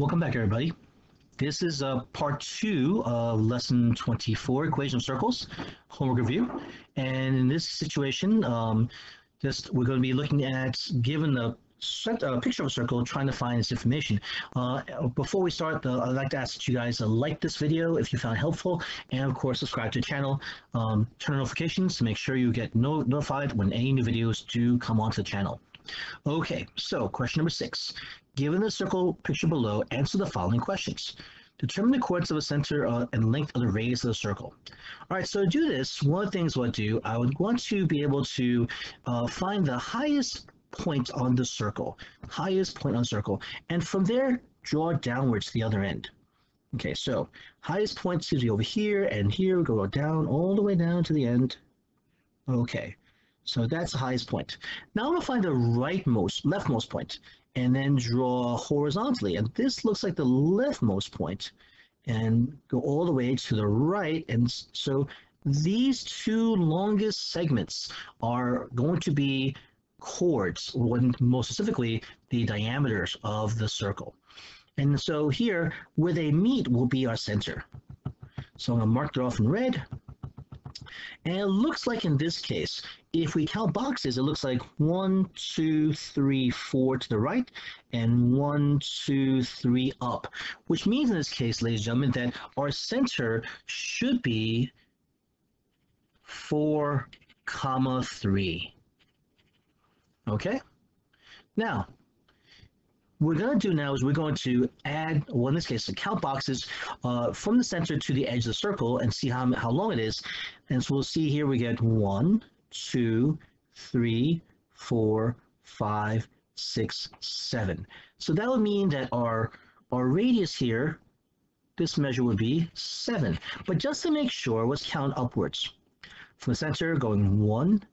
Welcome back, everybody. This is part 2 of lesson 24, equation of circles, homework review. And in this situation, we're going to be looking at, given a picture of a circle, trying to find its information. Before we start, I'd like to ask that you guys like this video if you found it helpful, and of course subscribe to the channel, turn on notifications to make sure you get notified when any new videos do come onto the channel. Okay, so question number 6. Given the circle picture below, answer the following questions. Determine the coordinates of the center and length of the radius of the circle. All right, so to do this, one of the things we'll do, I would want to be able to find the highest point on the circle, and from there, draw downwards to the other end. Okay, so highest point seems to be over here, and here we go down, all the way down to the end. Okay. So that's the highest point. Now I'm going to find the leftmost point, and then draw horizontally. And this looks like the leftmost point, and go all the way to the right. And so these two longest segments are going to be chords, or most specifically, the diameters of the circle. And so here, where they meet will be our center. So I'm going to mark it off in red. And it looks like in this case, if we count boxes, it looks like 1, 2, 3, 4 to the right, and 1, 2, 3 up, which means in this case, ladies and gentlemen, that our center should be 4, 3. Okay? Now, what we're going to do now is we're going to add, well, in this case, the count boxes from the center to the edge of the circle and see how long it is. And so we'll see here we get 1, 2, 3, 4, 5, 6, 7. So that would mean that our radius here, this measure would be 7. But just to make sure, let's count upwards. From the center, going 1,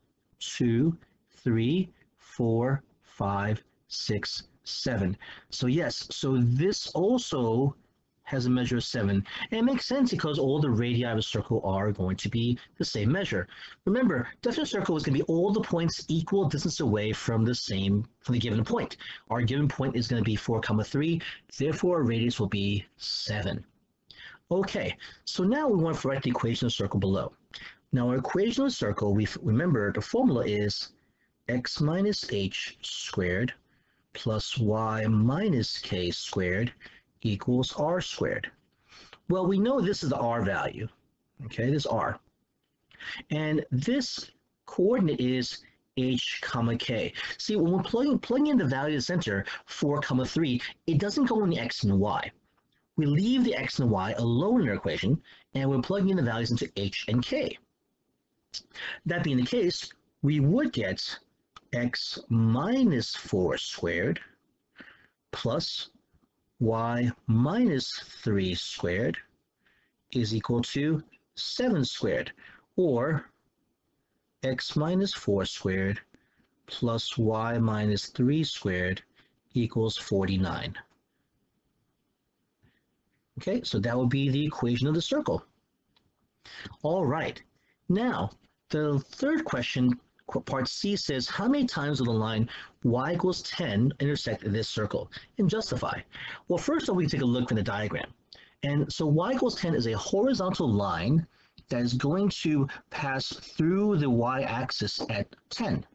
2, 3, 4, 5, 6, 7. So yes, so this also has a measure of 7. And it makes sense because all the radii of a circle are going to be the same measure. Remember, definition of circle is going to be all the points equal distance away from the given point. Our given point is going to be 4, 3, therefore our radius will be 7. Okay, so now we want to write the equation of the circle below. Now our equation of the circle, remember the formula is x minus h squared plus y minus k squared equals r squared. Well, we know this is the r value. Okay, this r. And this coordinate is h comma k. See, when we're plugging in the value of the center, 4, 3, it doesn't go in the x and y. We leave the x and y alone in our equation, and we're plugging in the values into h and k. That being the case, we would get x minus 4 squared plus y minus 3 squared is equal to 7 squared, or x minus 4 squared plus y minus 3 squared equals 49. Okay, so that would be the equation of the circle. All right, now the third question, part C, says how many times will the line y equals 10 intersect this circle, and justify. Well, first of all, we take a look at the diagram. And so y equals 10 is a horizontal line that is going to pass through the y-axis at 10.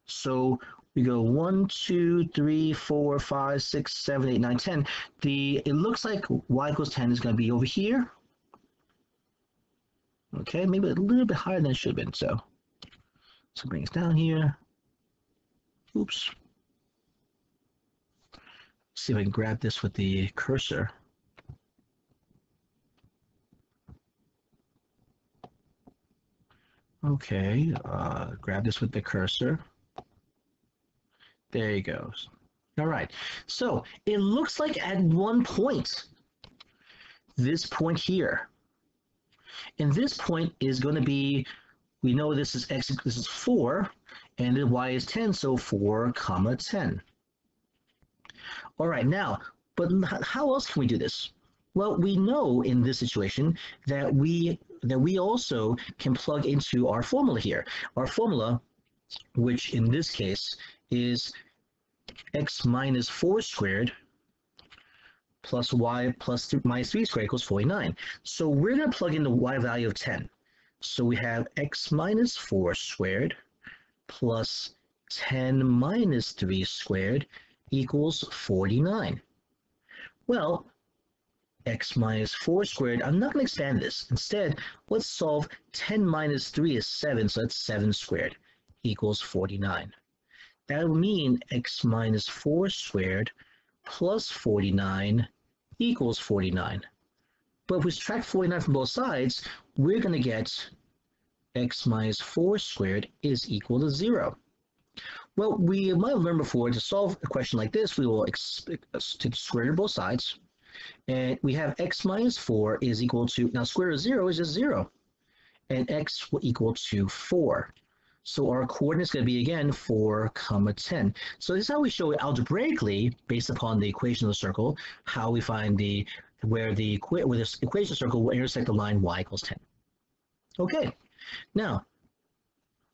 So we go 1, 2, 3, 4, 5, 6, 7, 8, 9, 10. It looks like y equals 10 is going to be over here. Okay, maybe a little bit higher than it should have been, so bring us down here. Oops. See if I can grab this with the cursor. Okay, grab this with the cursor. There he goes. All right, so it looks like at one point, this point here, and this point is going to be, we know this is x, this is 4, and then y is 10, so 4, 10. All right, now, but how else can we do this? Well, we know in this situation that we also can plug into our formula here. Our formula, which in this case is x minus 4 squared plus y plus minus 3 squared equals 49. So we're going to plug in the y value of 10. So we have x minus 4 squared plus 10 minus 3 squared equals 49. Well, x minus 4 squared, I'm not going to expand this. Instead, let's solve 10 minus 3 is 7, so that's 7 squared equals 49. That would mean x minus 4 squared plus 49 equals 49. But if we subtract 49 from both sides, we're going to get x minus 4 squared is equal to 0. Well, we might have learned before, to solve a question like this, we will take the square root of both sides. And we have x minus 4 is equal to, now square root of 0 is just 0. And x will equal to 4. So our coordinate is going to be, again, 4, 10. So this is how we show it algebraically, based upon the equation of the circle, how we find where this equation of the circle will intersect the line y equals 10. Okay, now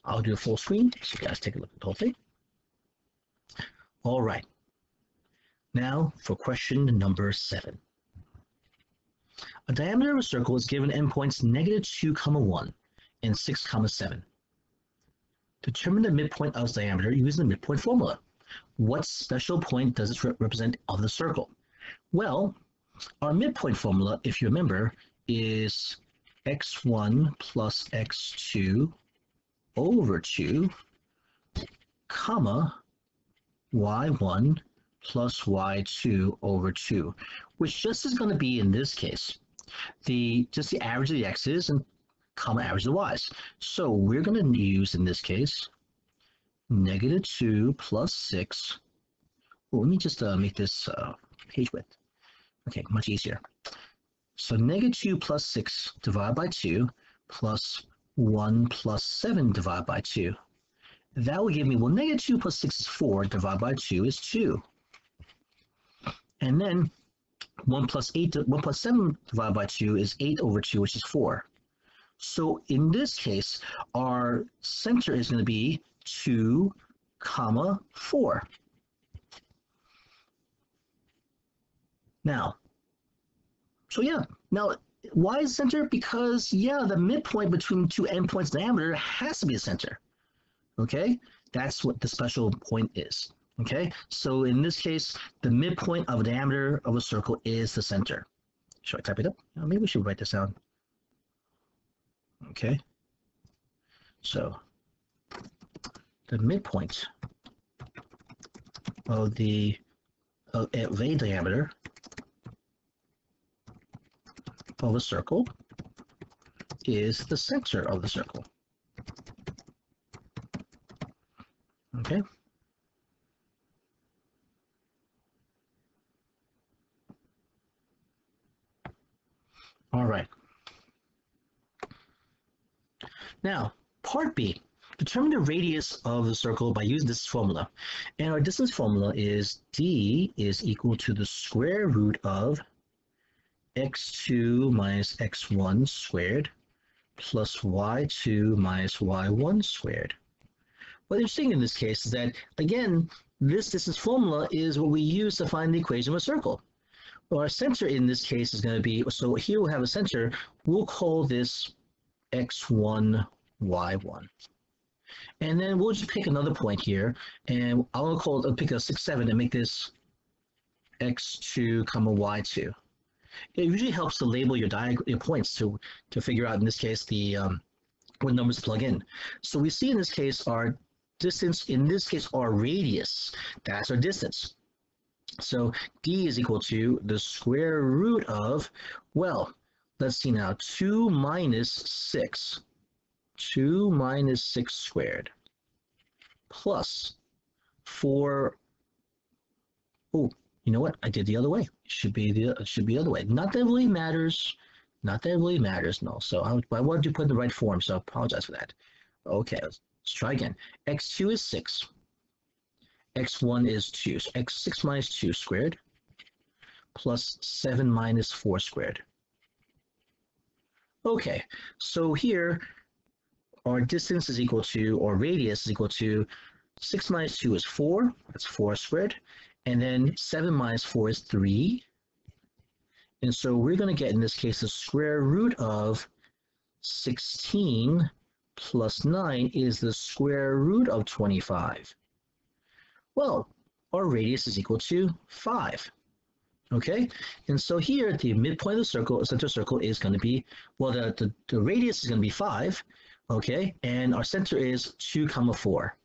I'll do a full screen so you guys take a look at the whole thing. All right. Now for question number 7. A diameter of a circle is given endpoints -2, 1 and 6, 7. Determine the midpoint of its diameter using the midpoint formula. What special point does it represent of the circle? Well, our midpoint formula, if you remember, is x1 plus x2 over 2, comma, y1 plus y2 over 2, which just is going to be, in this case, just the average of the x's and comma average of the y's. So we're going to use, in this case, -2 plus 6. Well, let me just make this page width. Okay, much easier. So -2 plus 6 divided by 2 plus 1 plus 7 divided by 2. That will give me, well, -2 plus 6 is 4, divided by 2 is 2. And then 1 plus 7 divided by 2 is 8 over 2, which is 4. So in this case, our center is going to be 2, 4. Now, so yeah, now why is center? Because, yeah, the midpoint between two endpoints diameter has to be the center. Okay, that's what the special point is. Okay, so in this case, the midpoint of a diameter of a circle is the center. Should I type it up? Maybe we should write this down. Okay, so the midpoint of a diameter of a circle is the center of the circle. Okay. All right. Now, part B. Determine the radius of the circle by using this formula. And our distance formula is d is equal to the square root of x2 minus x1 squared plus y2 minus y1 squared. What you're seeing in this case is that, again, this distance formula is what we use to find the equation of a circle. Well, our center in this case is going to be, so here we'll have a center, we'll call this x1, y1. And then we'll just pick another point here, and I'll pick a 6, 7 and make this x2, y2. It usually helps to label your points to figure out, in this case, the what numbers to plug in. So we see in this case our distance, in this case our radius, that's our distance. So d is equal to the square root of, well, let's see now, 2 minus 6. 2 minus 6 squared plus 4. Oh, you know what? I did the other way. It should be the other way. Not that it really matters. Not that it really matters. No. So I wanted to put in the right form. So I apologize for that. Okay, let's try again. x2 is 6. x1 is 2. So x6 minus 2 squared plus 7 minus 4 squared. Okay, so here our distance is equal to, or radius is equal to, 6 minus 2 is 4. That's 4 squared. And then 7 minus 4 is 3. And so we're going to get, in this case, the square root of 16 plus 9 is the square root of 25. Well, our radius is equal to 5. Okay, and so here the midpoint of the circle, center circle, is going to be, well, the radius is going to be 5, okay, and our center is 2, 4.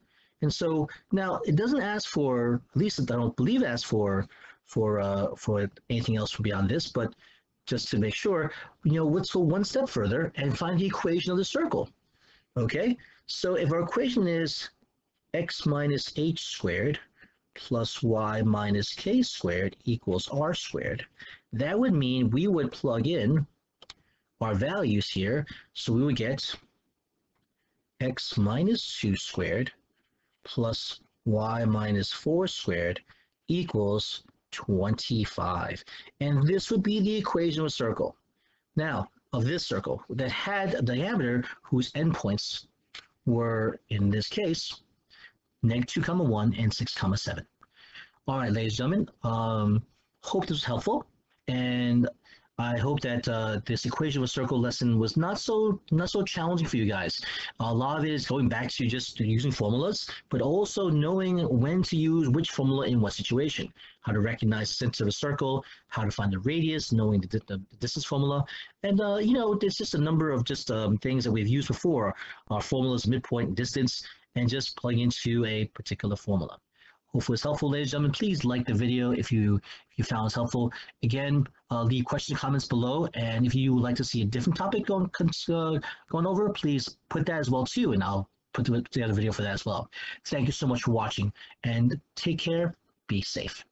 And so now it doesn't ask for, at least I don't believe it asks for anything else beyond this, but just to make sure, let's go one step further and find the equation of the circle. Okay, so if our equation is x minus h squared plus y minus k squared equals r squared, that would mean we would plug in our values here. So we would get x minus 2 squared plus y minus 4 squared equals 25. And this would be the equation of a circle. Now, of this circle that had a diameter whose endpoints were, in this case, -2, 1, and 6, 7. All right, ladies and gentlemen, hope this was helpful, and I hope that this equation of a circle lesson was not so challenging for you guys. A lot of it is going back to just using formulas, but also knowing when to use which formula in what situation, how to recognize the center of a circle, how to find the radius, knowing the distance formula, and there's just a number of just things that we've used before, our formulas, midpoint, distance, and just plug into a particular formula. Hopefully it's helpful, ladies and gentlemen. Please like the video if you found it helpful. Again, leave questions and comments below, and if you would like to see a different topic going over, please put that as well too, and I'll put together a video for that as well. Thank you so much for watching, and take care. Be safe.